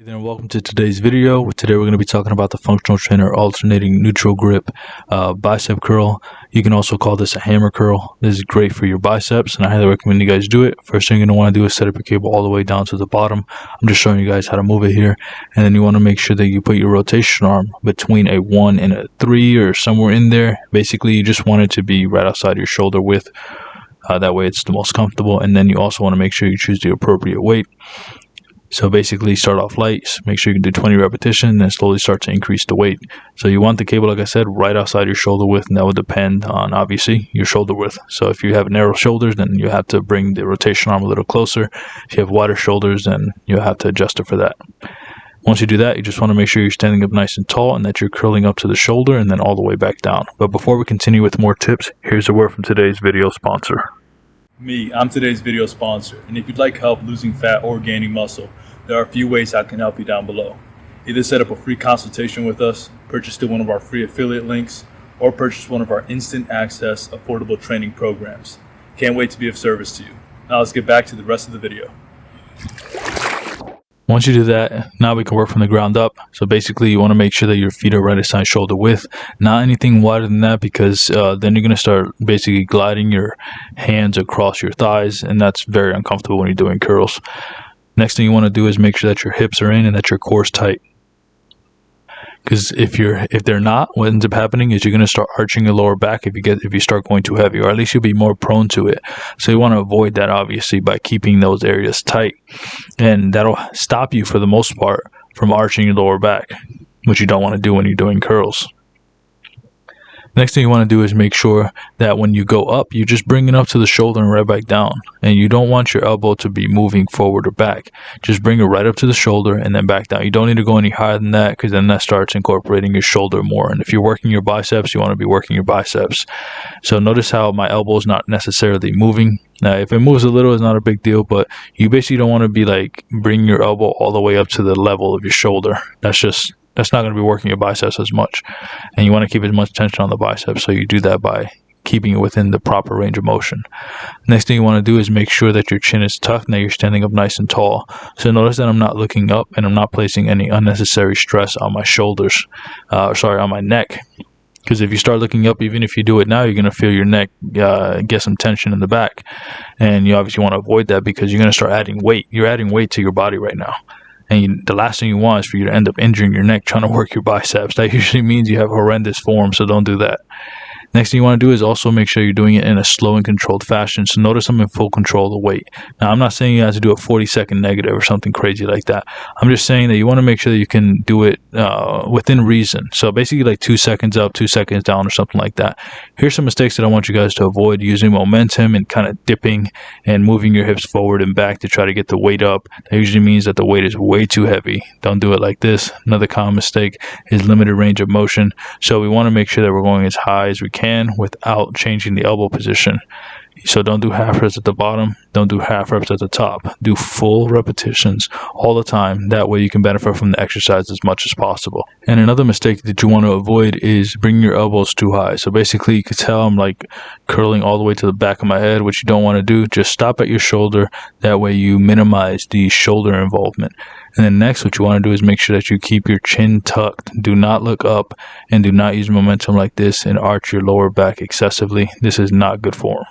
Hey there, and welcome to today's video. Today we're going to be talking about the functional trainer alternating neutral grip bicep curl. You can also call this a hammer curl. This is great for your biceps and I highly recommend you guys do it. First thing you're going to want to do is set up your cable all the way down to the bottom. I'm just showing you guys how to move it here, and then you want to make sure that you put your rotation arm between a 1 and a 3 or somewhere in there. Basically you just want it to be right outside your shoulder width. That way it's the most comfortable, and then you also want to make sure you choose the appropriate weight. So basically start off light, make sure you can do 20 repetitions, and then slowly start to increase the weight. So you want the cable, like I said, right outside your shoulder width, and that will depend on obviously your shoulder width. So if you have narrow shoulders, then you have to bring the rotation arm a little closer. If you have wider shoulders, then you'll have to adjust it for that. Once you do that, you just want to make sure you're standing up nice and tall and that you're curling up to the shoulder and then all the way back down. But before we continue with more tips, here's a word from today's video sponsor. I'm today's video sponsor, and if you'd like help losing fat or gaining muscle, there are a few ways I can help you down below. Either set up a free consultation with us, purchase through one of our free affiliate links, or purchase one of our instant access affordable training programs. Can't wait to be of service to you. Now let's get back to the rest of the video. Once you do that, now we can work from the ground up. So basically you want to make sure that your feet are right aside shoulder width, not anything wider than that, because then you're going to start basically gliding your hands across your thighs, and that's very uncomfortable when you're doing curls. Next thing you want to do is make sure that your hips are in and that your core is tight. Because if they're not, what ends up happening is you're going to start arching your lower back if you start going too heavy, or at least you'll be more prone to it. So you want to avoid that obviously by keeping those areas tight, and that'll stop you for the most part from arching your lower back, which you don't want to do when you're doing curls. Next thing you want to do is make sure that when you go up, you just bring it up to the shoulder and right back down. And you don't want your elbow to be moving forward or back. Just bring it right up to the shoulder and then back down. You don't need to go any higher than that, because then that starts incorporating your shoulder more. And if you're working your biceps, you want to be working your biceps. So notice how my elbow is not necessarily moving. Now, if it moves a little, it's not a big deal, but you basically don't want to be like bringing your elbow all the way up to the level of your shoulder. That's not going to be working your biceps as much, and you want to keep as much tension on the biceps, so you do that by keeping it within the proper range of motion. Next thing you want to do is make sure that your chin is tucked and that you're standing up nice and tall. So notice that I'm not looking up and I'm not placing any unnecessary stress on my shoulders, on my neck. Because if you start looking up, even if you do it now, you're going to feel your neck get some tension in the back, and you obviously want to avoid that because you're going to start adding weight. You're adding weight to your body right now. And the last thing you want is for you to end up injuring your neck trying to work your biceps. That usually means you have horrendous form, so don't do that. Next thing you want to do is also make sure you're doing it in a slow and controlled fashion. So notice I'm in full control of the weight. Now, I'm not saying you have to do a 40-second negative or something crazy like that. I'm just saying that you want to make sure that you can do it within reason. So basically like 2 seconds up, 2 seconds down, or something like that. Here's some mistakes that I want you guys to avoid: using momentum and kind of dipping and moving your hips forward and back to try to get the weight up. That usually means that the weight is way too heavy. Don't do it like this. Another common mistake is limited range of motion. So we want to make sure that we're going as high as we can without changing the elbow position. So don't do half reps at the bottom, don't do half reps at the top. Do full repetitions all the time. That way you can benefit from the exercise as much as possible. And another mistake that you want to avoid is bringing your elbows too high. So basically you can tell I'm like curling all the way to the back of my head, which you don't want to do. Just stop at your shoulder. That way you minimize the shoulder involvement. And then next, what you want to do is make sure that you keep your chin tucked. Do not look up, and do not use momentum like this and arch your lower back excessively. This is not good form.